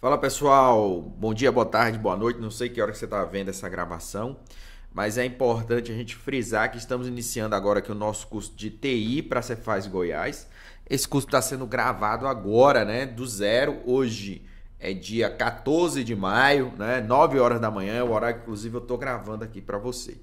Fala pessoal, bom dia, boa tarde, boa noite. Não sei que hora que você está vendo essa gravação, mas é importante a gente frisar que estamos iniciando agora aqui o nosso curso de TI para Cefaz Goiás. Esse curso está sendo gravado agora, né, do zero. Hoje é dia 14 de maio, né, 9 horas da manhã, o horário que inclusive eu estou gravando aqui para você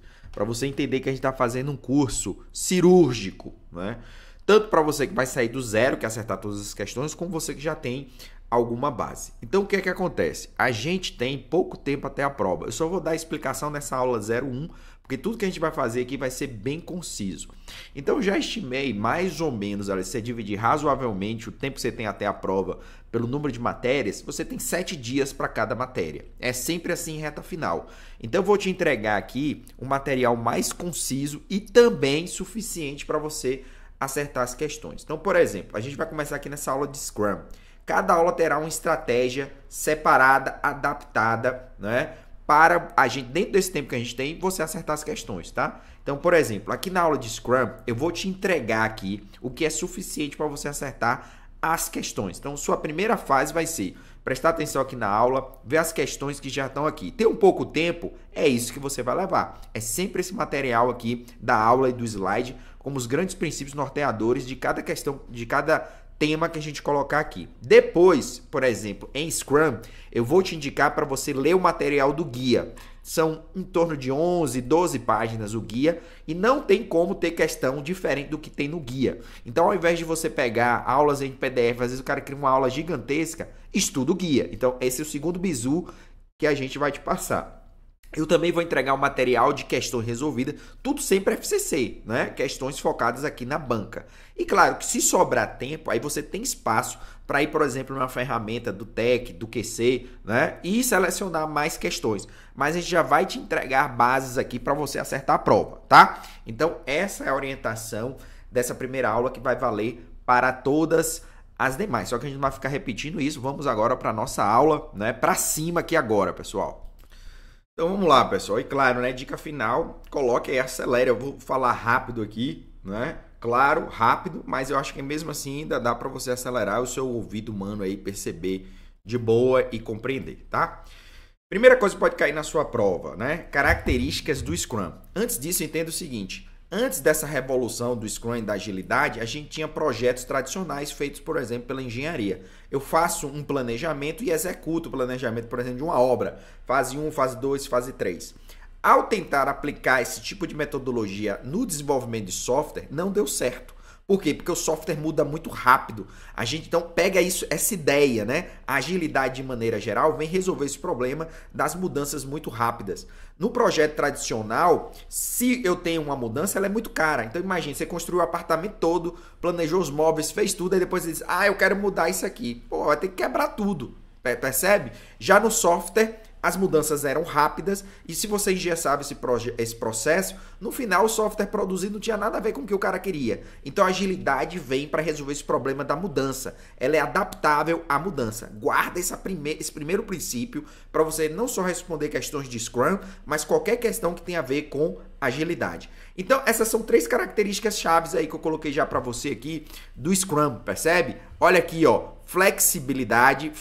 entender que a gente está fazendo um curso cirúrgico, né? Tanto para você que vai sair do zero, que acertar todas as questões, como você que já tem alguma base. Então, o que é que acontece? A gente tem pouco tempo até a prova. Eu só vou dar a explicação nessa aula 01, porque tudo que a gente vai fazer aqui vai ser bem conciso. Então, eu já estimei mais ou menos, se você dividir razoavelmente o tempo que você tem até a prova pelo número de matérias, você tem 7 dias para cada matéria. É sempre assim em reta final. Então, eu vou te entregar aqui um material mais conciso e também suficiente para você acertar as questões. Então, por exemplo, a gente vai começar aqui nessa aula de Scrum. Cada aula terá uma estratégia separada, adaptada, né? Para a gente, dentro desse tempo que a gente tem, você acertar as questões, tá? Então, por exemplo, aqui na aula de Scrum, eu vou te entregar aqui o que é suficiente para você acertar as questões. Então, sua primeira fase vai ser prestar atenção aqui na aula, ver as questões que já estão aqui. Tem um pouco tempo, é isso que você vai levar. É sempre esse material aqui da aula e do slide, como os grandes princípios norteadores de cada questão, de cada tema que a gente colocar aqui. Depois, por exemplo, em Scrum, eu vou te indicar para você ler o material do guia. São em torno de 11, 12 páginas o guia e não tem como ter questão diferente do que tem no guia. Então, ao invés de você pegar aulas em PDF, às vezes o cara cria uma aula gigantesca, estuda o guia. Então, esse é o segundo bizu que a gente vai te passar. Eu também vou entregar um material de questões resolvidas, tudo sempre FCC, né? Questões focadas aqui na banca. E claro que se sobrar tempo, aí você tem espaço para ir, por exemplo, numa ferramenta do TEC, do QC, né? E selecionar mais questões. Mas a gente já vai te entregar bases aqui para você acertar a prova, tá? Então, essa é a orientação dessa primeira aula que vai valer para todas as demais. Só que a gente não vai ficar repetindo isso. Vamos agora para a nossa aula, né? Para cima aqui agora, pessoal. Então vamos lá, pessoal. E claro, né? Dica final, coloque e acelere. Eu vou falar rápido aqui, né? Claro, rápido, mas eu acho que mesmo assim ainda dá para você acelerar o seu ouvido humano aí, perceber de boa e compreender, tá? Primeira coisa que pode cair na sua prova, né? Características do Scrum. Antes disso, entenda o seguinte. Antes dessa revolução do Scrum e da agilidade, a gente tinha projetos tradicionais feitos, por exemplo, pela engenharia. Eu faço um planejamento e executo o planejamento, por exemplo, de uma obra. Fase 1, fase 2, fase 3. Ao tentar aplicar esse tipo de metodologia no desenvolvimento de software, não deu certo. Por quê? Porque o software muda muito rápido. A gente então pega essa ideia, né? A agilidade de maneira geral vem resolver esse problema das mudanças muito rápidas. No projeto tradicional, se eu tenho uma mudança, ela é muito cara. Então imagine, você construiu o apartamento todo, planejou os móveis, fez tudo, aí depois você diz, eu quero mudar isso aqui. Pô, vai ter que quebrar tudo. Percebe? Já no software, as mudanças eram rápidas e se você engessava esse processo, no final o software produzido não tinha nada a ver com o que o cara queria. Então a agilidade vem para resolver esse problema da mudança. Ela é adaptável à mudança. Guarda esse primeiro princípio para você não só responder questões de Scrum, mas qualquer questão que tenha a ver com agilidade. Então essas são 3 características chaves aí que eu coloquei já para você aqui do Scrum, percebe? Olha aqui, ó, flexibilidade,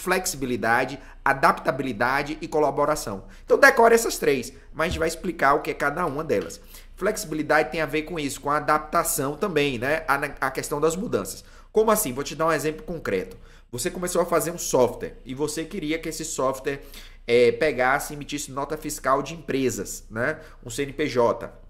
adaptabilidade e colaboração. Então decore essas 3, mas a gente vai explicar o que é cada uma delas. Flexibilidade tem a ver com isso, com a adaptação também, né? A questão das mudanças. Como assim? Vou te dar um exemplo concreto. Você começou a fazer um software e você queria que esse software pegasse e emitisse nota fiscal de empresas, né? Um CNPJ.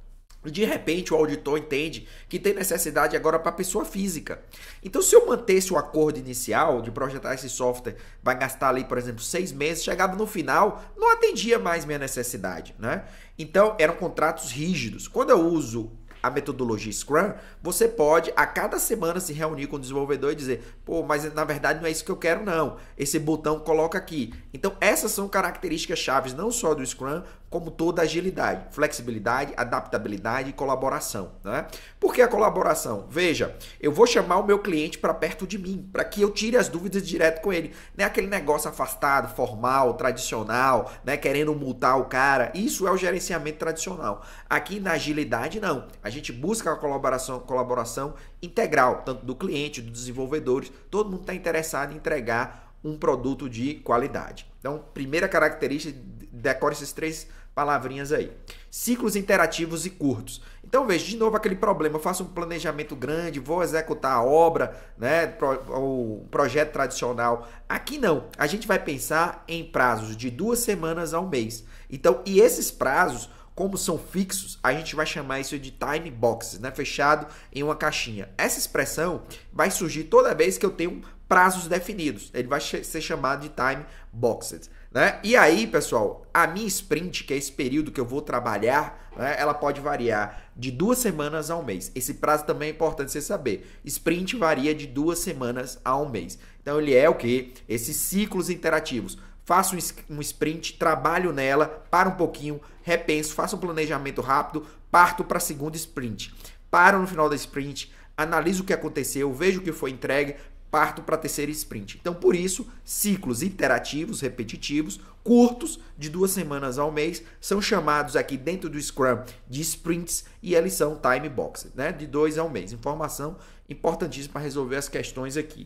E de repente o auditor entende que tem necessidade agora para a pessoa física. Então, se eu mantesse o acordo inicial de projetar esse software, vai gastar ali, por exemplo, 6 meses, chegava no final, não atendia mais minha necessidade, né? Então, eram contratos rígidos. Quando eu uso a metodologia Scrum, você pode a cada semana se reunir com o desenvolvedor e dizer, pô, mas na verdade não é isso que eu quero não, esse botão coloca aqui. Então essas são características chaves não só do Scrum, como toda a agilidade, flexibilidade, adaptabilidade e colaboração, né? Por que a colaboração? Veja, eu vou chamar o meu cliente para perto de mim, para que eu tire as dúvidas direto com ele. Não é aquele negócio afastado, formal, tradicional, né? Querendo multar o cara. Isso é o gerenciamento tradicional. Aqui na agilidade, não. A gente busca a colaboração integral, tanto do cliente, dos desenvolvedores. Todo mundo está interessado em entregar um produto de qualidade. Então, primeira característica, decore essas 3 palavrinhas aí. Ciclos interativos e curtos. Então, veja, de novo aquele problema, eu faço um planejamento grande, vou executar a obra, né, o projeto tradicional. Aqui não, a gente vai pensar em prazos de 2 semanas a 1 mês. Então, e esses prazos, como são fixos, a gente vai chamar isso de time boxes, né, fechado em uma caixinha. Essa expressão vai surgir toda vez que eu tenho prazos definidos. Ele vai ser chamado de time boxes. Né? E aí, pessoal, a minha sprint, que é esse período que eu vou trabalhar, né, ela pode variar de 2 semanas a 1 mês. Esse prazo também é importante você saber. Sprint varia de 2 semanas a 1 mês. Então, ele é o quê? Esses ciclos interativos. Faço um sprint, trabalho nela, paro um pouquinho, repenso, faço um planejamento rápido, parto para a segunda sprint. Paro no final da sprint, analiso o que aconteceu, vejo o que foi entregue, parto para a terceira sprint. Então, por isso, ciclos interativos, repetitivos, curtos, de 2 semanas ao mês, são chamados aqui dentro do Scrum de sprints e eles são time boxes, né? De 2 a 1 mês. Informação importantíssima para resolver as questões aqui.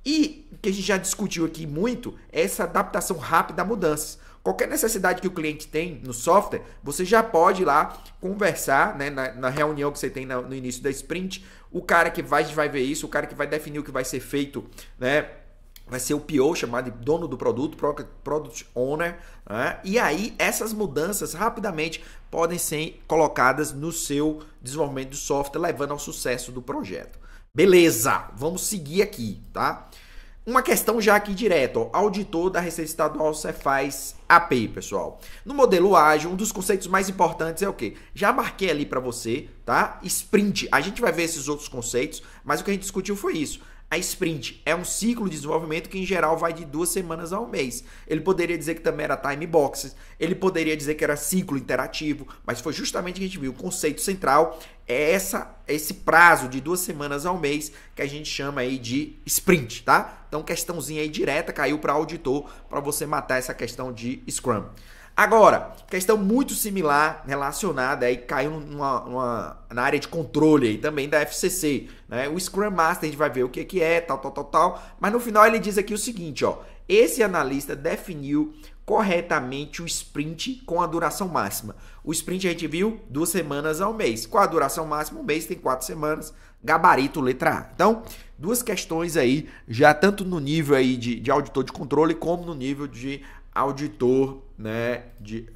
E o que a gente já discutiu aqui muito é essa adaptação rápida a mudanças. Qualquer necessidade que o cliente tem no software, você já pode ir lá conversar, né, na reunião que você tem no início da sprint. O cara que vai ver isso, o cara que vai definir o que vai ser feito, né, vai ser o PO, chamado de dono do produto, Product Owner. Né? E aí, essas mudanças rapidamente podem ser colocadas no seu desenvolvimento do software, levando ao sucesso do projeto. Beleza, vamos seguir aqui, tá? Uma questão já aqui direto, ó, auditor da Receita Estadual Cefaz API, pessoal. No modelo ágil, um dos conceitos mais importantes é o quê? Já marquei ali para você, tá? Sprint, a gente vai ver esses outros conceitos, mas o que a gente discutiu foi isso. A sprint é um ciclo de desenvolvimento que em geral vai de 2 semanas a 1 mês. Ele poderia dizer que também era time boxes, ele poderia dizer que era ciclo interativo, mas foi justamente o que a gente viu. O conceito central é esse prazo de 2 semanas a 1 mês que a gente chama aí de sprint, tá? Então, questãozinha aí direta, caiu para auditor para você matar essa questão de Scrum. Agora, questão muito similar, relacionada, aí caiu na área de controle aí também da FCC, né? O Scrum Master, a gente vai ver o que é, tal, mas no final ele diz aqui o seguinte, ó, esse analista definiu corretamente o sprint com a duração máxima. O sprint a gente viu 2 semanas a 1 mês, com a duração máxima 1 mês tem 4 semanas, gabarito letra A. Então, 2 questões aí, já tanto no nível aí de auditor de controle, como no nível de auditor, né,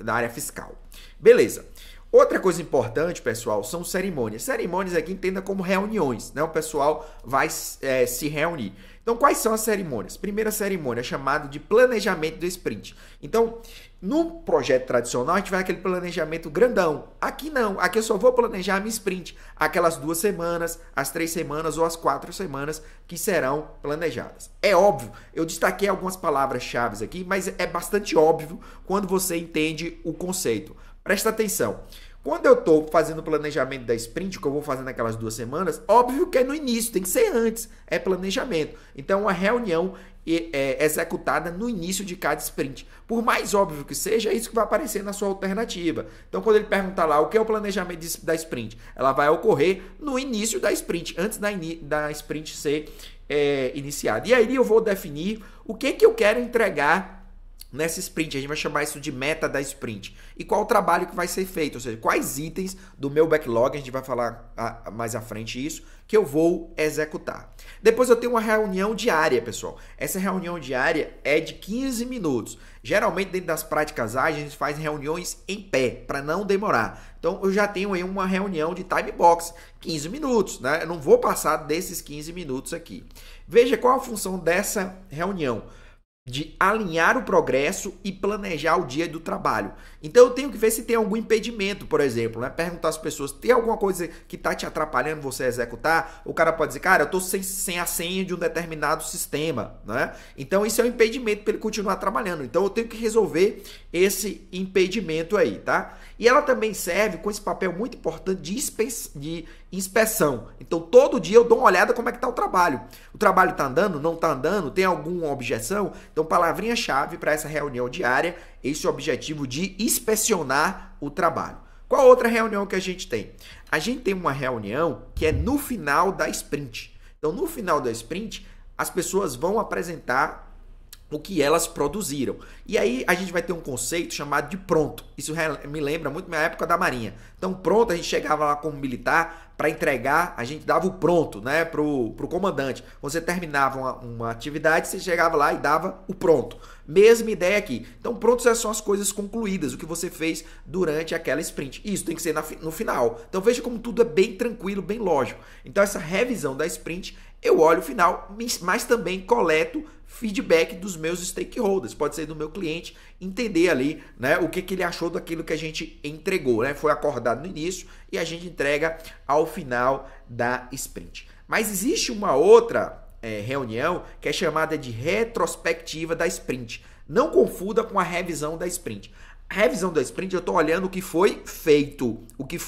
da área fiscal. Beleza. Outra coisa importante, pessoal, são cerimônias. Cerimônias aqui entenda como reuniões, né? O pessoal vai se reunir. Então, quais são as cerimônias? Primeira cerimônia é chamada de planejamento do sprint. Então, no projeto tradicional, a gente vai aquele planejamento grandão. Aqui não. Aqui eu só vou planejar a minha sprint. Aquelas 2 semanas, as 3 semanas ou as 4 semanas que serão planejadas. É óbvio, eu destaquei algumas palavras-chave aqui, mas é bastante óbvio quando você entende o conceito. Presta atenção. Quando eu estou fazendo o planejamento da sprint, que eu vou fazer naquelas 2 semanas, óbvio que é no início, tem que ser antes, é planejamento. Então, uma reunião é executada no início de cada sprint. Por mais óbvio que seja, é isso que vai aparecer na sua alternativa. Então, quando ele perguntar lá o que é o planejamento da sprint, ela vai ocorrer no início da sprint, antes da sprint ser iniciada. E aí eu vou definir o que eu quero entregar nessa sprint. A gente vai chamar isso de meta da sprint. E qual o trabalho que vai ser feito, ou seja, quais itens do meu backlog, a gente vai falar mais à frente isso, que eu vou executar. Depois eu tenho uma reunião diária, pessoal. Essa reunião diária é de 15 minutos. Geralmente, dentro das práticas ágeis, a gente faz reuniões em pé, para não demorar. Então, eu já tenho aí uma reunião de time box, 15 minutos, né? Eu não vou passar desses 15 minutos aqui. Veja qual a função dessa reunião. De alinhar o progresso e planejar o dia do trabalho. Então eu tenho que ver se tem algum impedimento, por exemplo, né? Perguntar às pessoas, tem alguma coisa que está te atrapalhando você executar? O cara pode dizer, cara, eu estou sem a senha de um determinado sistema, né? Então isso é um impedimento para ele continuar trabalhando. Então eu tenho que resolver esse impedimento aí, tá? E ela também serve com esse papel muito importante de inspeção. Então todo dia eu dou uma olhada como é que está o trabalho. O trabalho está andando? Não está andando? Tem alguma objeção? Então, palavrinha-chave para essa reunião diária, esse objetivo de inspecionar o trabalho. Qual outra reunião que a gente tem? A gente tem uma reunião que é no final da sprint. Então, no final da sprint, as pessoas vão apresentar o que elas produziram. E aí a gente vai ter um conceito chamado de pronto. Isso me lembra muito minha época da Marinha. Então pronto, a gente chegava lá como militar para entregar, a gente dava o pronto, né, pro comandante. Quando você terminava uma atividade, você chegava lá e dava o pronto. Mesma ideia aqui. Então pronto são as coisas concluídas, o que você fez durante aquela sprint. Isso tem que ser no final. Então veja como tudo é bem tranquilo, bem lógico. Então essa revisão da sprint, eu olho o final, mas também coleto feedback dos meus stakeholders, pode ser do meu cliente, entender ali, né, o que ele achou daquilo que a gente entregou, né? Foi acordado no início e a gente entrega ao final da sprint. Mas existe uma outra reunião que é chamada de retrospectiva da sprint. Não confunda com a revisão da sprint. A revisão da sprint, eu estou olhando o que foi feito, o que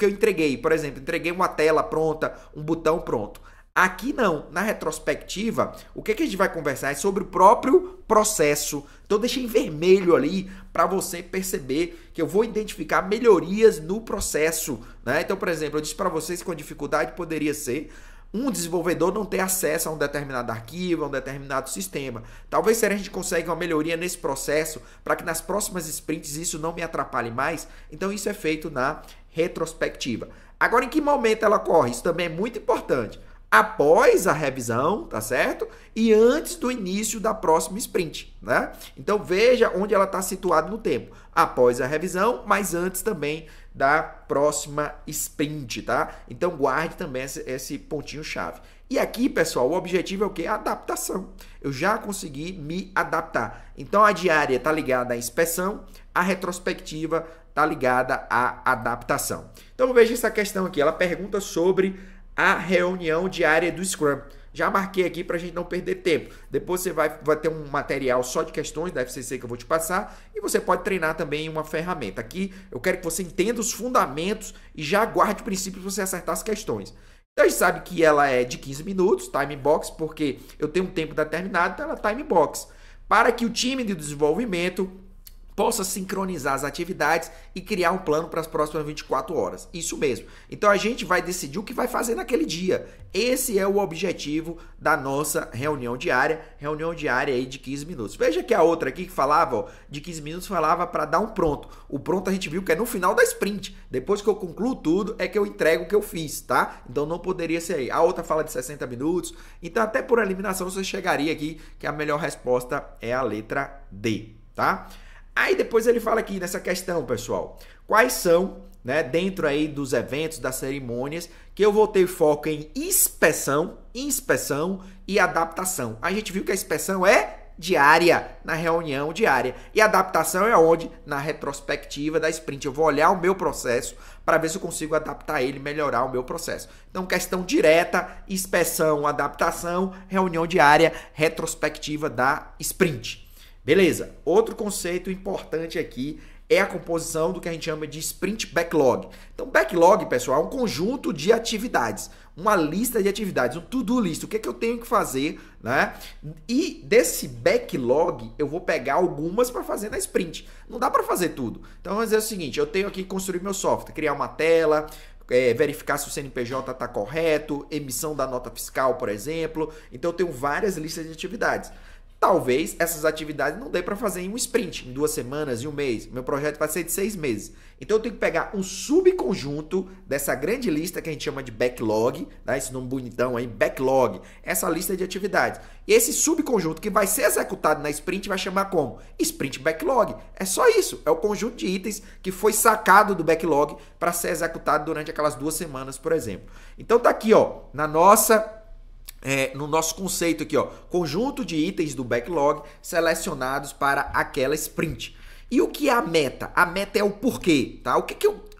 eu entreguei. Por exemplo, entreguei uma tela pronta, um botão pronto. Aqui não, na retrospectiva, o que a gente vai conversar é sobre o próprio processo. Então deixei em vermelho ali para você perceber que eu vou identificar melhorias no processo, né? Então, por exemplo, eu disse para vocês que a dificuldade poderia ser um desenvolvedor não ter acesso a um determinado arquivo, a um determinado sistema. Talvez se a gente consiga uma melhoria nesse processo para que nas próximas sprints isso não me atrapalhe mais. Então isso é feito na retrospectiva. Agora, em que momento ela ocorre? Isso também é muito importante. Após a revisão, tá certo? E antes do início da próxima sprint, né? Então veja onde ela está situada no tempo. Após a revisão, mas antes também da próxima sprint, tá? Então guarde também esse pontinho chave. E aqui, pessoal, o objetivo é o quê? A adaptação. Eu já consegui me adaptar. Então a diária está ligada à inspeção, a retrospectiva está ligada à adaptação. Então veja essa questão aqui, ela pergunta sobre a reunião diária do Scrum. Já marquei aqui para a gente não perder tempo. Depois você vai ter um material só de questões da FCC que eu vou te passar e você pode treinar também em uma ferramenta. Aqui eu quero que você entenda os fundamentos e já guarde o princípio para você acertar as questões. Então a gente sabe que ela é de 15 minutos, time box, porque eu tenho um tempo determinado, então ela é time box. Para que o time de desenvolvimento possa sincronizar as atividades e criar um plano para as próximas 24 horas. Isso mesmo. Então a gente vai decidir o que vai fazer naquele dia. Esse é o objetivo da nossa reunião diária aí de 15 minutos. Veja que a outra aqui que falava, ó, de 15 minutos falava para dar um pronto. O pronto a gente viu que é no final da sprint. Depois que eu concluo tudo é que eu entrego o que eu fiz, tá? Então não poderia ser aí. A outra fala de 60 minutos. Então até por eliminação você chegaria aqui que a melhor resposta é a letra D, tá? Aí depois ele fala aqui nessa questão, pessoal, quais são, né, dentro aí dos eventos, das cerimônias, que eu vou ter foco em inspeção e adaptação. A gente viu que a inspeção é diária, na reunião diária, e a adaptação é onde? Na retrospectiva da sprint. Eu vou olhar o meu processo para ver se eu consigo adaptar ele, melhorar o meu processo. Então, questão direta, inspeção, adaptação, reunião diária, retrospectiva da sprint. Beleza, outro conceito importante aqui é a composição do que a gente chama de sprint backlog. Então, backlog, pessoal, é um conjunto de atividades, uma lista de atividades, um to-do list, o que é que eu tenho que fazer, né? E desse backlog, eu vou pegar algumas para fazer na sprint. Não dá para fazer tudo. Então, vamos dizer o seguinte, eu tenho aqui que construir meu software, criar uma tela, verificar se o CNPJ está correto, emissão da nota fiscal, por exemplo. Então, eu tenho várias listas de atividades. Talvez essas atividades não dê para fazer em um sprint, em 2 semanas, em um mês. Meu projeto vai ser de 6 meses. Então eu tenho que pegar um subconjunto dessa grande lista que a gente chama de backlog, né? Esse nome bonitão aí, backlog, essa lista de atividades. E esse subconjunto que vai ser executado na sprint vai chamar como? Sprint backlog. É só isso, é o conjunto de itens que foi sacado do backlog para ser executado durante aquelas 2 semanas, por exemplo. Então tá aqui, ó, no nosso conceito aqui, ó, conjunto de itens do backlog selecionados para aquela sprint. E o que é a meta? A meta é o porquê, tá?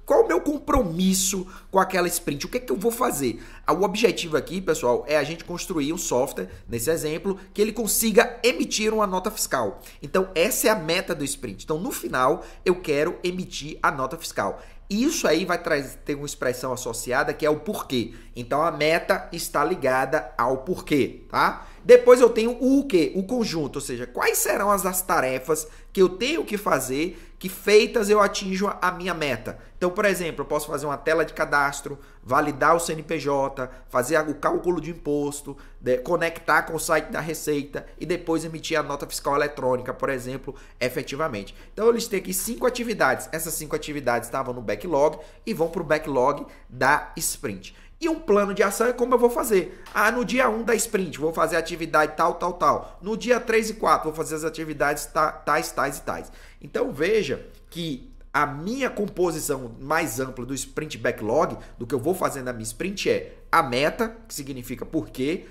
Qual é o meu compromisso com aquela sprint? O que é que eu vou fazer? O objetivo aqui, pessoal, é a gente construir um software, nesse exemplo, que ele consiga emitir uma nota fiscal. Então, essa é a meta do sprint. Então, no final, eu quero emitir a nota fiscal. Isso aí vai ter uma expressão associada que é o porquê. Então, a meta está ligada ao porquê, tá? Depois eu tenho o quê? O conjunto, ou seja, quais serão as tarefas que eu tenho que fazer que feitas eu atinjo a minha meta. Então, por exemplo, eu posso fazer uma tela de cadastro, validar o CNPJ, fazer o cálculo de imposto, conectar com o site da Receita e depois emitir a nota fiscal eletrônica, por exemplo, efetivamente. Então, eu listei aqui 5 atividades. Essas 5 atividades estavam no backlog e vão para o backlog da sprint. E um plano de ação é como eu vou fazer. No dia 1 da sprint, vou fazer a atividade tal, tal, tal. No dia 3 e 4, vou fazer as atividades tais, tais e tais. Então, veja que a minha composição mais ampla do sprint backlog, do que eu vou fazer na minha sprint, é a meta, que significa por quê,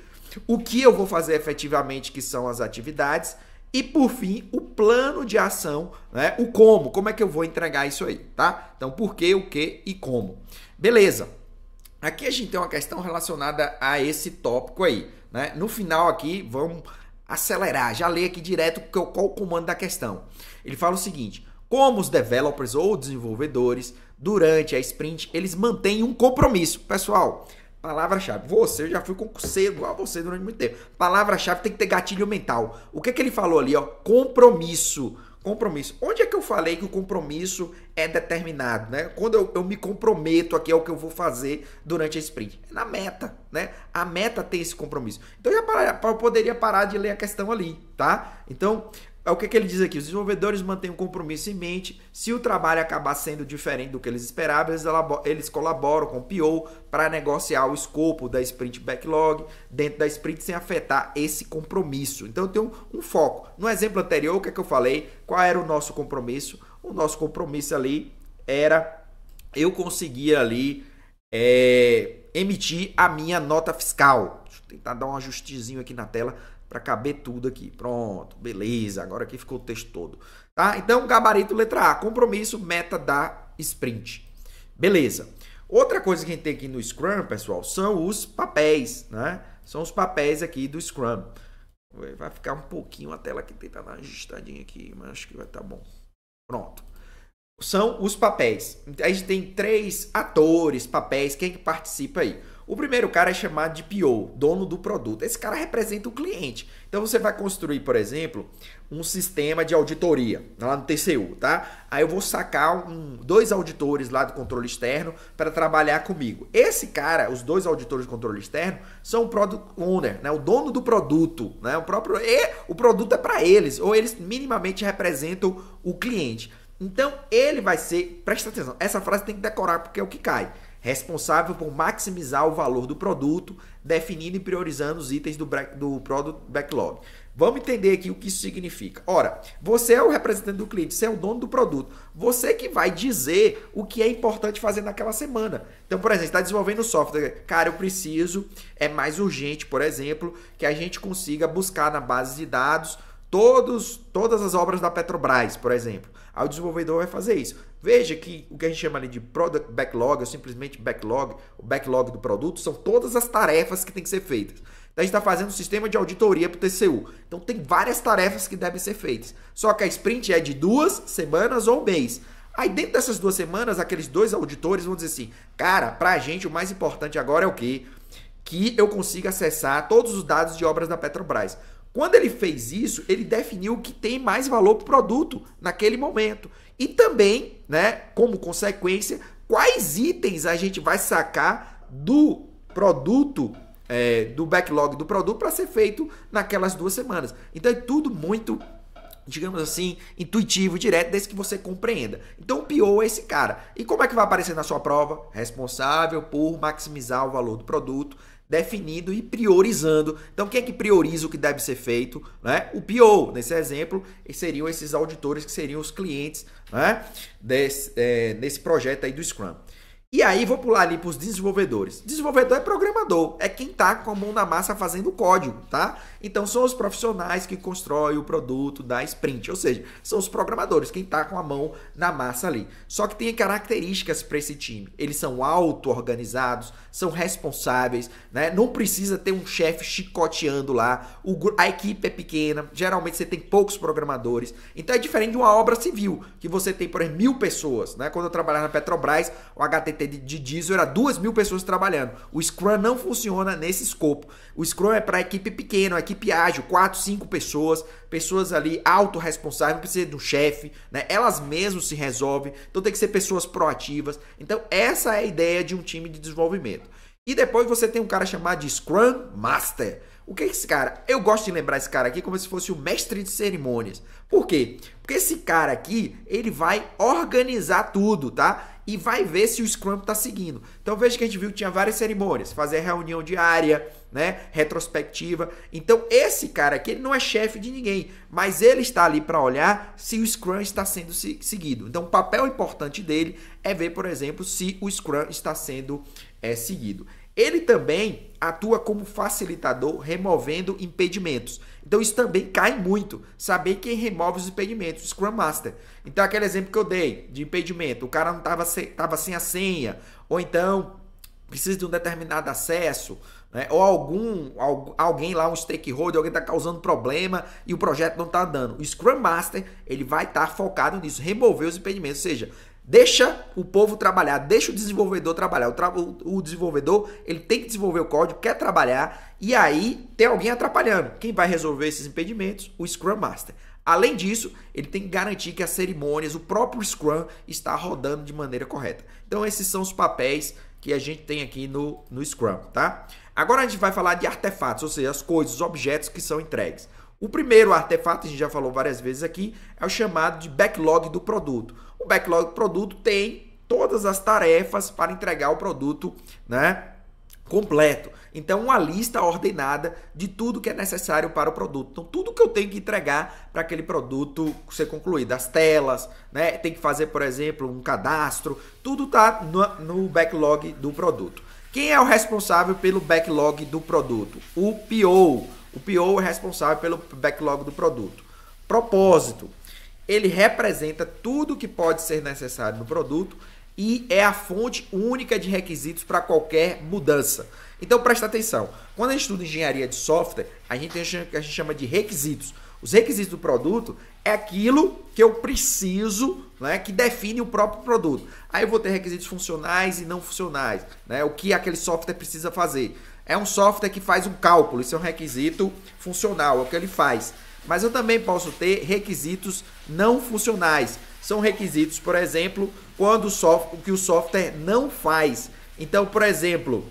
o que eu vou fazer efetivamente, que são as atividades, e, por fim, o plano de ação, né? O como é que eu vou entregar isso aí, tá? Então, por quê, o que e como. Beleza. Aqui a gente tem uma questão relacionada a esse tópico aí, né? No final aqui, vamos acelerar. Já leio aqui direto qual o comando da questão. Ele fala o seguinte: como os developers ou desenvolvedores, durante a sprint, eles mantêm um compromisso. Pessoal, palavra-chave. Eu já fui concurseiro igual a você durante muito tempo. Palavra-chave tem que ter gatilho mental. O que ele falou ali, ó? Compromisso. Compromisso. Onde é que eu falei que o compromisso é determinado, né? Quando eu me comprometo aqui ao que eu vou fazer durante a sprint. É na meta, né? A meta tem esse compromisso. Então eu poderia parar de ler a questão ali, tá? Então, o que ele diz aqui? Os desenvolvedores mantêm um compromisso em mente. Se o trabalho acabar sendo diferente do que eles esperavam, eles colaboram com o PO para negociar o escopo da sprint backlog dentro da sprint sem afetar esse compromisso. Então, eu tenho um foco. No exemplo anterior, o que eu falei? Qual era o nosso compromisso? O nosso compromisso ali era eu conseguir ali emitir a minha nota fiscal. Deixa eu tentar dar um ajustezinho aqui na tela para caber tudo aqui. Pronto, beleza. Agora aqui ficou o texto todo. Tá? Então, gabarito letra A, compromisso, meta da sprint. Beleza. Outra coisa que a gente tem aqui no Scrum, pessoal, são os papéis, né? São os papéis aqui do Scrum. Vai ficar um pouquinho a tela aqui, tentar dar uma ajustadinha aqui, mas acho que vai estar bom. Pronto. São os papéis. A gente tem 3 atores, papéis, quem que participa aí? O primeiro cara é chamado de PO, dono do produto. Esse cara representa o cliente. Então, você vai construir, por exemplo, um sistema de auditoria lá no TCU, tá? Aí eu vou sacar 2 auditores lá do controle externo para trabalhar comigo. Esse cara, os 2 auditores de controle externo, são o Product Owner, né? O dono do produto, né? O produto é para eles, ou eles minimamente representam o cliente. Então, ele vai ser, presta atenção, essa frase tem que decorar porque é o que cai. Responsável por maximizar o valor do produto, definindo e priorizando os itens do Product Backlog. Vamos entender aqui o que isso significa. Ora, você é o representante do cliente, você é o dono do produto. Você que vai dizer o que é importante fazer naquela semana. Então, por exemplo, você está desenvolvendo software. Cara, eu preciso, é mais urgente, por exemplo, que a gente consiga buscar na base de dados todas as obras da Petrobras, por exemplo. Aí o desenvolvedor vai fazer isso. Veja que o que a gente chama ali de Product Backlog, ou simplesmente Backlog, o backlog do produto, são todas as tarefas que tem que ser feitas. Então a gente está fazendo um sistema de auditoria para o TCU. Então tem várias tarefas que devem ser feitas. Só que a sprint é de 2 semanas ou um mês. Aí dentro dessas 2 semanas, aqueles 2 auditores vão dizer assim, cara, para a gente o mais importante agora é o quê? Que eu consiga acessar todos os dados de obras da Petrobras. Quando ele fez isso, ele definiu o que tem mais valor para o produto naquele momento. E também, né, como consequência, quais itens a gente vai sacar do produto, do backlog do produto para ser feito naquelas 2 semanas. Então é tudo muito, digamos assim, intuitivo, direto, desde que você compreenda. Então o PO é esse cara. E como é que vai aparecer na sua prova? Responsável por maximizar o valor do produto, definindo e priorizando. Então, quem é que prioriza o que deve ser feito? Né? O PO, nesse exemplo, seriam esses auditores que seriam os clientes, né? Desse projeto aí do Scrum. E aí, vou pular ali para os desenvolvedores. Desenvolvedor é programador, é quem está com a mão na massa fazendo o código, tá? Então, são os profissionais que constroem o produto da sprint, ou seja, são os programadores, quem está com a mão na massa ali. Só que tem características para esse time. Eles são auto-organizados, são responsáveis, né? Não precisa ter um chefe chicoteando lá. A equipe é pequena, geralmente você tem poucos programadores. Então, é diferente de uma obra civil, que você tem, por exemplo, 1000 pessoas, né? Quando eu trabalhava na Petrobras, o HTT ter de diesel era 2.000 pessoas trabalhando. O Scrum não funciona nesse escopo. O Scrum é para equipe pequena, equipe ágil, 4, 5 pessoas, pessoas ali autorresponsáveis, não precisa de um chefe, né? Elas mesmas se resolvem, então tem que ser pessoas proativas. Então essa é a ideia de um time de desenvolvimento. E depois você tem um cara chamado de Scrum Master. O que é esse cara? Eu gosto de lembrar esse cara aqui como se fosse o mestre de cerimônias. Por quê? Porque esse cara aqui, ele vai organizar tudo, tá? E vai ver se o Scrum tá seguindo. Então veja que a gente viu que tinha várias cerimônias. Fazer reunião diária, né? Retrospectiva. Então esse cara aqui, ele não é chefe de ninguém. Mas ele está ali para olhar se o Scrum está sendo seguido. Então o papel importante dele é ver, por exemplo, se o Scrum está sendo seguido. Ele também atua como facilitador, removendo impedimentos. Então isso também cai muito, saber quem remove os impedimentos, o Scrum Master. Então aquele exemplo que eu dei de impedimento, o cara não estava sem a senha, ou então precisa de um determinado acesso, né? Ou alguém lá, um stakeholder, alguém está causando problema e o projeto não está andando. O Scrum Master, ele vai estar focado nisso, remover os impedimentos, ou seja, deixa o povo trabalhar, deixa o desenvolvedor trabalhar. O desenvolvedor, ele tem que desenvolver o código, quer trabalhar, e aí tem alguém atrapalhando. Quem vai resolver esses impedimentos? O Scrum Master. Além disso, ele tem que garantir que as cerimônias, o próprio Scrum, está rodando de maneira correta. Então esses são os papéis que a gente tem aqui no Scrum, tá? Agora a gente vai falar de artefatos, ou seja, as coisas, os objetos que são entregues. O primeiro artefato, a gente já falou várias vezes aqui, é o chamado de backlog do produto. O backlog do produto tem todas as tarefas para entregar o produto, né, completo. Então, uma lista ordenada de tudo que é necessário para o produto. Então, tudo que eu tenho que entregar para aquele produto ser concluído. As telas, né, tem que fazer, por exemplo, um cadastro. Tudo está no backlog do produto. Quem é o responsável pelo backlog do produto? O PO. O PO é responsável pelo backlog do produto. Propósito. Ele representa tudo que pode ser necessário no produto e é a fonte única de requisitos para qualquer mudança. Então presta atenção. Quando a gente estuda engenharia de software, a gente tem o que a gente chama de requisitos. Os requisitos do produto é aquilo que eu preciso, né, que define o próprio produto. Aí eu vou ter requisitos funcionais e não funcionais, né, o que aquele software precisa fazer. É um software que faz um cálculo, isso é um requisito funcional, é o que ele faz. Mas eu também posso ter requisitos não funcionais. São requisitos, por exemplo, quando o que o software não faz. Então, por exemplo,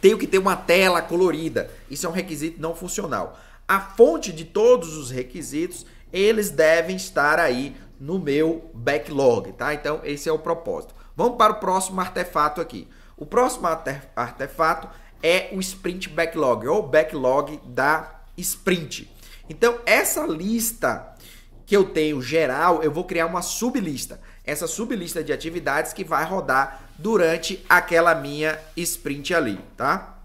tenho que ter uma tela colorida. Isso é um requisito não funcional. A fonte de todos os requisitos, eles devem estar aí no meu backlog, tá? Então, esse é o propósito. Vamos para o próximo artefato aqui. O próximo artefato é o Sprint Backlog, ou backlog da sprint. Então, essa lista que eu tenho geral, eu vou criar uma sublista. Essa sublista de atividades que vai rodar durante aquela minha sprint ali, tá?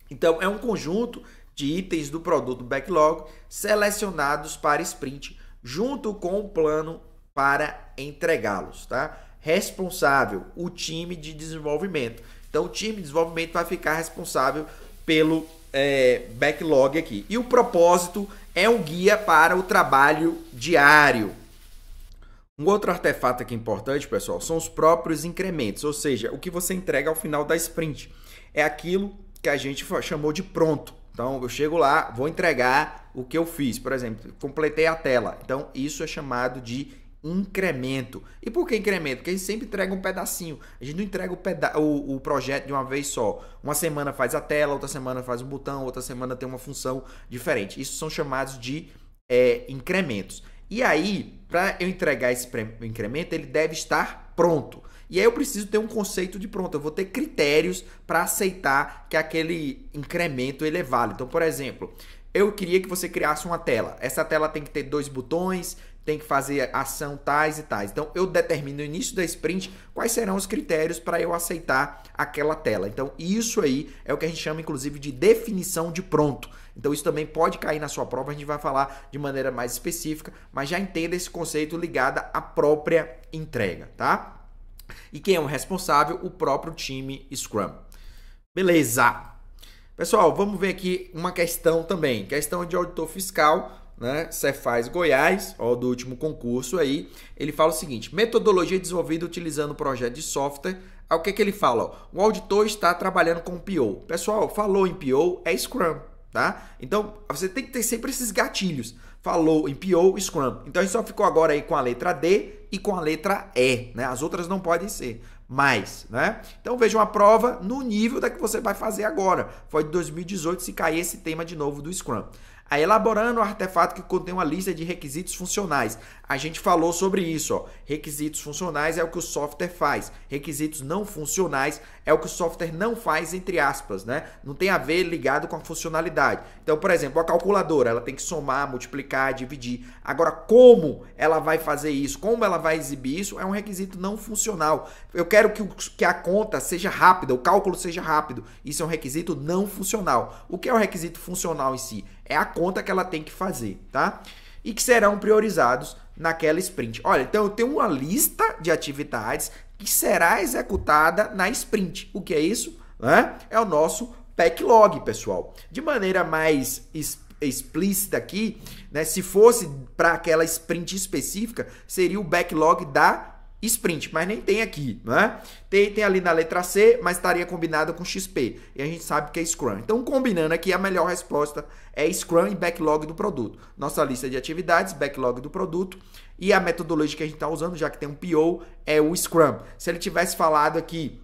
Então, é um conjunto de itens do produto backlog selecionados para sprint, junto com o plano para entregá-los, tá? Responsável, o time de desenvolvimento. Então, o time de desenvolvimento vai ficar responsável pelo backlog aqui. E o propósito é um guia para o trabalho diário. Um outro artefato aqui importante, pessoal, são os próprios incrementos, ou seja, o que você entrega ao final da sprint. É aquilo que a gente chamou de pronto. Então, eu chego lá, vou entregar o que eu fiz. Por exemplo, completei a tela. Então, isso é chamado de incremento. E por que incremento? Porque a gente sempre entrega um pedacinho. A gente não entrega o projeto de uma vez só. Uma semana faz a tela, outra semana faz um botão, outra semana tem uma função diferente. Isso são chamados de incrementos. E aí, para eu entregar esse incremento, ele deve estar pronto. E aí eu preciso ter um conceito de pronto. Eu vou ter critérios para aceitar que aquele incremento ele é válido. Então, por exemplo, eu queria que você criasse uma tela. Essa tela tem que ter 2 botões, tem que fazer ação tais e tais. Então, eu determino no início da sprint quais serão os critérios para eu aceitar aquela tela. Então, isso aí é o que a gente chama, inclusive, de definição de pronto. Então, isso também pode cair na sua prova, a gente vai falar de maneira mais específica, mas já entenda esse conceito ligado à própria entrega, tá? E quem é o responsável? O próprio time Scrum. Beleza! Pessoal, vamos ver aqui uma questão também. Questão de auditor fiscal, né? Cefaz Goiás, ó, do último concurso aí. Ele fala o seguinte: metodologia desenvolvida utilizando o projeto de software Aí o que que ele fala? Ó, o auditor está trabalhando com PO. Pessoal, falou em PO, é Scrum, tá? Então, você tem que ter sempre esses gatilhos. Falou em PO, Scrum. Então, a gente só ficou agora aí com a letra D e com a letra E, né? As outras não podem ser mais, né? Então, veja uma prova no nível da que você vai fazer agora. Foi de 2018, se cair esse tema de novo do Scrum. Aí, elaborando um artefato que contém uma lista de requisitos funcionais. A gente falou sobre isso, ó. Requisitos funcionais é o que o software faz. Requisitos não funcionais é o que o software não faz, entre aspas, né? Não tem a ver ligado com a funcionalidade. Então, por exemplo, a calculadora, ela tem que somar, multiplicar, dividir. Agora, como ela vai fazer isso? Como ela vai exibir isso? É um requisito não funcional. Eu quero que a conta seja rápida, o cálculo seja rápido. Isso é um requisito não funcional. O que é o requisito funcional em si? É a conta que ela tem que fazer, tá? E que serão priorizados naquela sprint. Olha, então eu tenho uma lista de atividades que será executada na sprint. O que é isso? É o nosso backlog, pessoal. De maneira mais explícita aqui, né? Se fosse para aquela sprint específica, seria o backlog da sprint, mas nem tem aqui, né? Tem ali na letra C, mas estaria combinado com XP. E a gente sabe que é Scrum. Então, combinando aqui, a melhor resposta é Scrum e backlog do produto. Nossa lista de atividades, backlog do produto. E a metodologia que a gente está usando, já que tem um PO, é o Scrum. Se ele tivesse falado aqui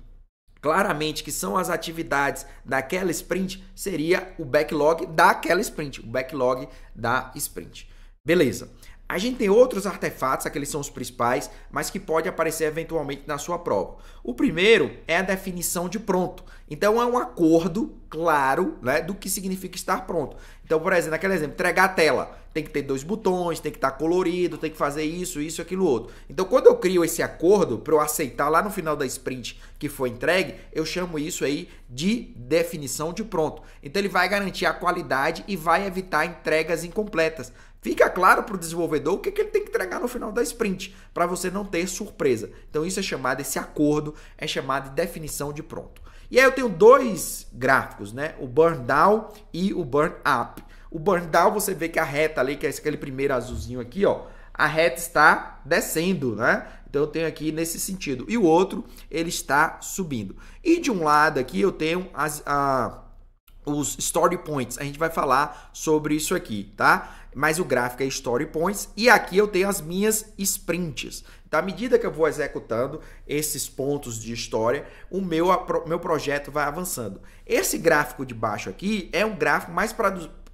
claramente que são as atividades daquela sprint, seria o backlog daquela sprint. O backlog da sprint. Beleza. A gente tem outros artefatos, aqueles são os principais, mas que pode aparecer eventualmente na sua prova. O primeiro é a definição de pronto. Então, é um acordo claro, né, do que significa estar pronto. Então, por exemplo, naquele exemplo, entregar a tela. Tem que ter 2 botões, tem que estar colorido, tem que fazer isso, aquilo, outro. Então, quando eu crio esse acordo para eu aceitar lá no final da sprint que foi entregue, eu chamo isso aí de definição de pronto. Então, ele vai garantir a qualidade e vai evitar entregas incompletas. Fica claro para o desenvolvedor o que ele tem que entregar no final da sprint, para você não ter surpresa. Então, isso é chamado, esse acordo é chamado de definição de pronto. E aí eu tenho 2 gráficos, né? O burn down e o burn up. O burn down, você vê que a reta ali, que é aquele primeiro azulzinho aqui, ó, a reta está descendo, né? Então eu tenho aqui nesse sentido. E o outro, ele está subindo. E de um lado aqui eu tenho os story points. A gente vai falar sobre isso aqui, tá? Mas o gráfico é story points e aqui eu tenho as minhas sprints. Então, à medida que eu vou executando esses pontos de história, o meu projeto vai avançando. Esse gráfico de baixo aqui é um gráfico mais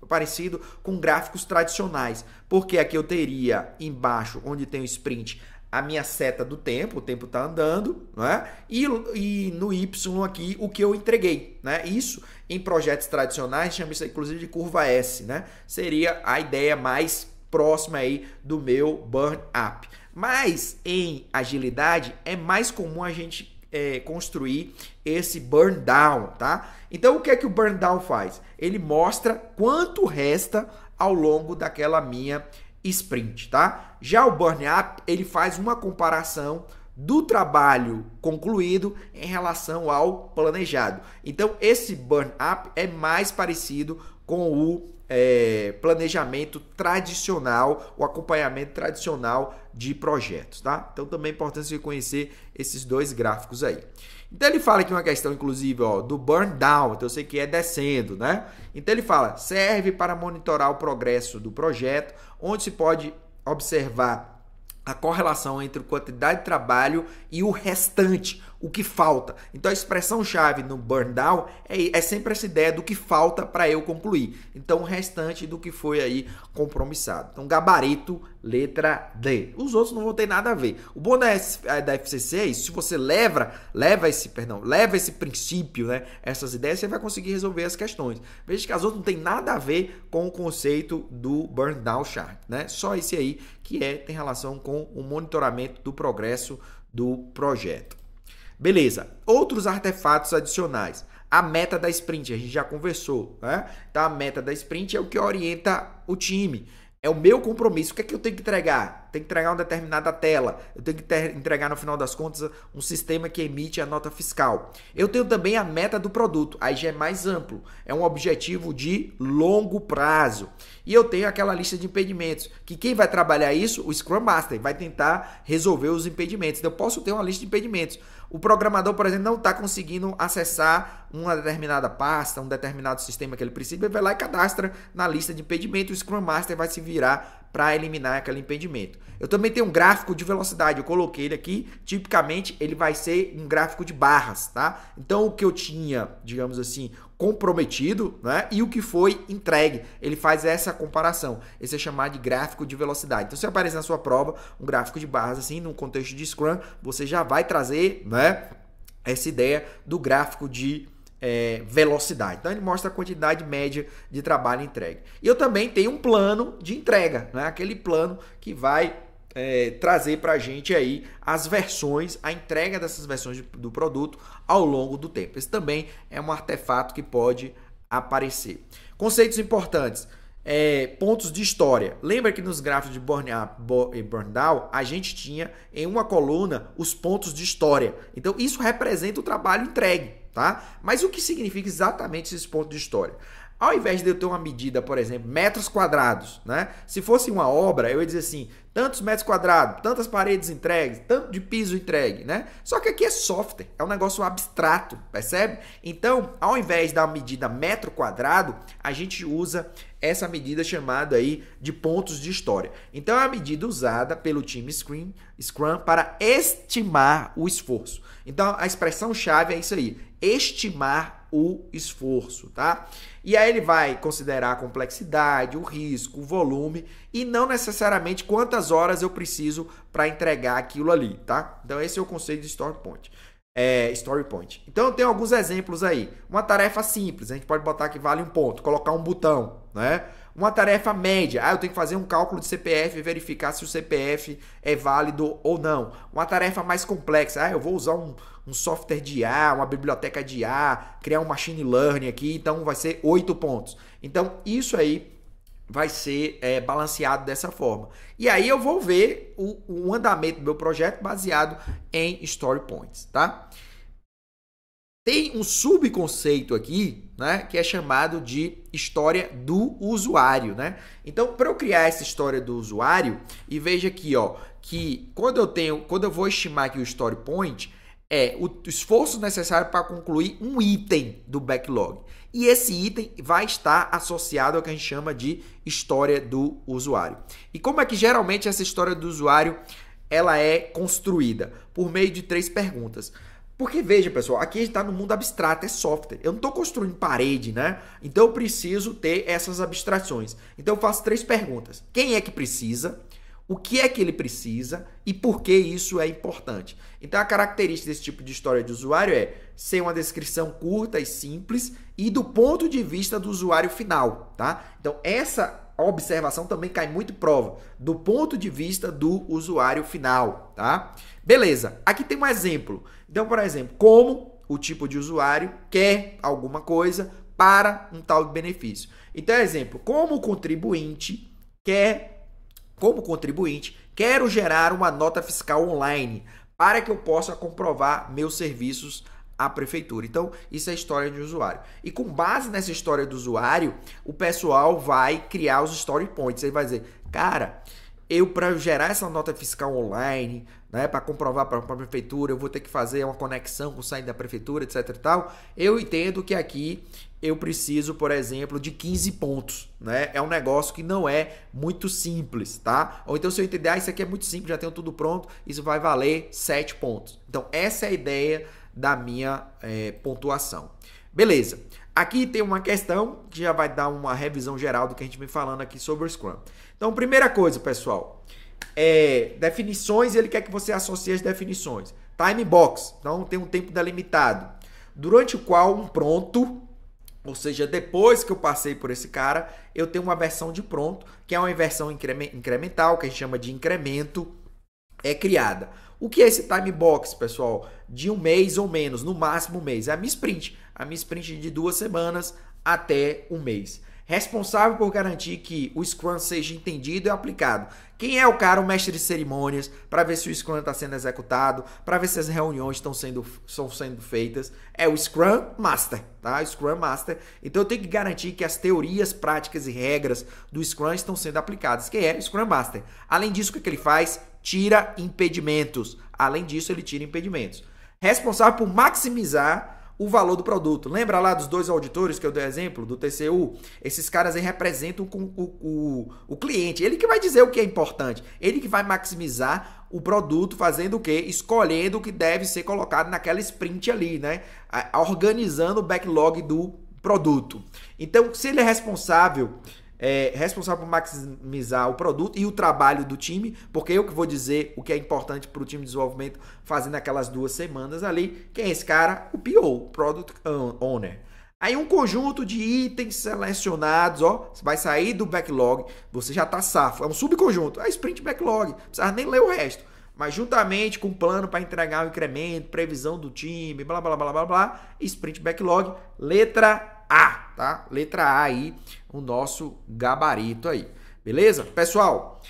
parecido com gráficos tradicionais, porque aqui eu teria embaixo, onde tem o sprint, a minha seta do tempo, o tempo está andando, né? E no Y aqui, o que eu entreguei, né? Isso, em projetos tradicionais, chama isso inclusive de curva S, né? Seria a ideia mais próxima aí do meu burn up. Mas, em agilidade, é mais comum a gente construir esse burn down, tá? Então, o que é que o burn down faz? Ele mostra quanto resta ao longo daquela minha sprint, tá? Já o burn up, ele faz uma comparação do trabalho concluído em relação ao planejado. Então, esse burn up é mais parecido com o planejamento tradicional, o acompanhamento tradicional de projetos, tá? Então, também é importante você conhecer esses 2 gráficos aí. Então, ele fala aqui uma questão, inclusive, ó, do burn down, então eu sei que é descendo, né? Então, ele fala, serve para monitorar o progresso do projeto, onde se pode observar a correlação entre a quantidade de trabalho e o restante, o que falta. Então, a expressão-chave no burn down é sempre essa ideia do que falta para eu concluir. Então, o restante do que foi aí compromissado. Então, gabarito, letra D. Os outros não vão ter nada a ver. O bom da FCC é isso. Se você leva esse princípio, né, essas ideias, você vai conseguir resolver as questões. Veja que as outras não tem nada a ver com o conceito do burn down chart, né? Só esse aí que tem relação com o monitoramento do progresso do projeto. Beleza. Outros artefatos adicionais. A meta da sprint, a gente já conversou, né? Então, a meta da sprint é o que orienta o time. É o meu compromisso. O que é que eu tenho que entregar? tenho que entregar uma determinada tela, eu tenho que entregar no final das contas um sistema que emite a nota fiscal. Eu tenho também a meta do produto, aí já é mais amplo, é um objetivo de longo prazo. E eu tenho aquela lista de impedimentos, que quem vai trabalhar isso? O Scrum Master vai tentar resolver os impedimentos. Então, eu posso ter uma lista de impedimentos. O programador, por exemplo, não está conseguindo acessar uma determinada pasta, um determinado sistema que ele precisa, ele vai lá e cadastra na lista de impedimentos, o Scrum Master vai se virar para eliminar aquele impedimento. Eu também tenho um gráfico de velocidade, eu coloquei ele aqui, tipicamente ele vai ser um gráfico de barras, tá? Então, o que eu tinha, digamos assim, comprometido, né? E o que foi entregue. Ele faz essa comparação. Esse é chamado de gráfico de velocidade. Então, se aparecer na sua prova um gráfico de barras assim, num contexto de Scrum, você já vai trazer, né, essa ideia do gráfico de velocidade. Então, ele mostra a quantidade média de trabalho entregue. E eu também tenho um plano de entrega, né? Aquele plano que vai trazer para a gente aí as versões, a entrega dessas versões do produto ao longo do tempo. Esse também é um artefato que pode aparecer. Conceitos importantes. Pontos de história. Lembra que nos gráficos de burn up e burn down a gente tinha em uma coluna os pontos de história. Então isso representa o trabalho entregue, tá? Mas o que significa exatamente esses pontos de história? Ao invés de eu ter uma medida, por exemplo, metros quadrados, né? Se fosse uma obra, eu ia dizer assim, tantos metros quadrados, tantas paredes entregues, tanto de piso entregue, né? Só que aqui é software, é um negócio abstrato, percebe? Então, ao invés da medida metro quadrado, a gente usa essa medida chamada aí de pontos de história. Então, é a medida usada pelo time Scrum para estimar o esforço. Então, a expressão-chave é isso aí, estimar o esforço, tá? E aí ele vai considerar a complexidade, o risco, o volume e não necessariamente quantas horas eu preciso para entregar aquilo ali, tá? Então esse é o conceito de story point. Story point. Então eu tenho alguns exemplos aí. Uma tarefa simples, a gente pode botar que vale um ponto, colocar um botão, né? Uma tarefa média, eu tenho que fazer um cálculo de CPF e verificar se o CPF é válido ou não. Uma tarefa mais complexa, eu vou usar um software de IA, uma biblioteca de IA, criar um machine learning aqui, então vai ser 8 pontos. Então isso aí vai ser balanceado dessa forma. E aí eu vou ver o andamento do meu projeto baseado em story points, tá? Tem um subconceito aqui, né, que é chamado de história do usuário, né? Então, para eu criar essa história do usuário, e veja aqui, ó, que quando eu vou estimar aqui o story point, o esforço necessário para concluir um item do backlog. E esse item vai estar associado ao que a gente chama de história do usuário. E como é que geralmente essa história do usuário ela é construída? Por meio de 3 perguntas. Porque veja, pessoal, aqui a gente está no mundo abstrato, é software. Eu não estou construindo parede, né? Então eu preciso ter essas abstrações. Então eu faço 3 perguntas. Quem é que precisa? O que é que ele precisa e por que isso é importante. Então a característica desse tipo de história de usuário é ser uma descrição curta e simples e do ponto de vista do usuário final, tá? Então essa observação também cai muito em prova, do ponto de vista do usuário final, tá? Beleza, aqui tem um exemplo. Então, por exemplo, como o tipo de usuário quer alguma coisa para um tal benefício. Então, exemplo, como contribuinte, quero gerar uma nota fiscal online para que eu possa comprovar meus serviços à prefeitura. Então, isso é a história de usuário. E com base nessa história do usuário, o pessoal vai criar os story points. Ele vai dizer, cara, para gerar essa nota fiscal online, né, para comprovar para a prefeitura, eu vou ter que fazer uma conexão com o site da prefeitura, etc e tal. Eu entendo que aqui eu preciso, por exemplo, de 15 pontos, né? É um negócio que não é muito simples, tá? Ou então se eu entender, isso aqui é muito simples, já tenho tudo pronto, isso vai valer 7 pontos. Então essa é a ideia da minha pontuação. Beleza. Aqui tem uma questão que já vai dar uma revisão geral do que a gente vem falando aqui sobre o Scrum. Então, primeira coisa, pessoal, definições, ele quer que você associe as definições. Time box, então tem um tempo delimitado, durante o qual um pronto, ou seja, depois que eu passei por esse cara, eu tenho uma versão de pronto, que é uma versão incremental, que a gente chama de incremento, é criada. O que é esse time box, pessoal? De um mês ou menos, no máximo um mês. É a minha sprint. A minha sprint de 2 semanas até um mês. Responsável por garantir que o Scrum seja entendido e aplicado. Quem é o cara, o mestre de cerimônias, para ver se o Scrum está sendo executado, para ver se as reuniões estão sendo feitas? É o Scrum Master, tá? O Scrum Master. Então eu tenho que garantir que as teorias, práticas e regras do Scrum estão sendo aplicadas. Quem é? O Scrum Master. Além disso, o que ele faz? Tira impedimentos. Além disso, ele tira impedimentos. Responsável por maximizar o valor do produto. Lembra lá dos 2 auditores que eu dei exemplo, do TCU? Esses caras aí representam o cliente. Ele que vai dizer o que é importante. Ele que vai maximizar o produto fazendo o quê? Escolhendo o que deve ser colocado naquela sprint ali, né? Organizando o backlog do produto. Então, se ele é responsável por maximizar o produto e o trabalho do time, porque eu que vou dizer o que é importante para o time de desenvolvimento fazendo aquelas 2 semanas ali. Quem é esse cara? O PO, Product Owner. Aí um conjunto de itens selecionados, ó, você vai sair do backlog, você já está safo, é um subconjunto, é sprint backlog, não precisa nem ler o resto. Mas juntamente com o plano para entregar o incremento, previsão do time, blá, blá, blá, blá, blá, sprint backlog, letra A, tá? Letra A aí, o nosso gabarito aí. Beleza? Pessoal,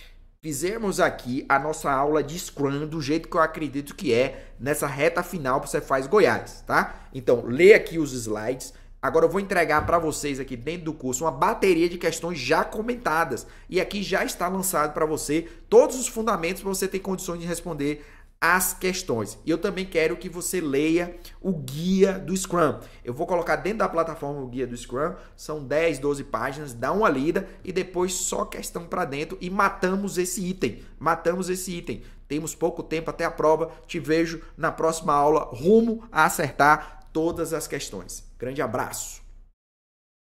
fizemos aqui a nossa aula de Scrum do jeito que eu acredito que é nessa reta final para você faz Goiás, tá? Então, lê aqui os slides. Agora eu vou entregar para vocês aqui dentro do curso uma bateria de questões já comentadas. E aqui já está lançado para você todos os fundamentos para você ter condições de responder as questões. E eu também quero que você leia o guia do Scrum. Eu vou colocar dentro da plataforma o guia do Scrum. São 10, 12 páginas. Dá uma lida e depois só questão para dentro e matamos esse item. Matamos esse item. Temos pouco tempo até a prova. Te vejo na próxima aula rumo a acertar todas as questões. Grande abraço!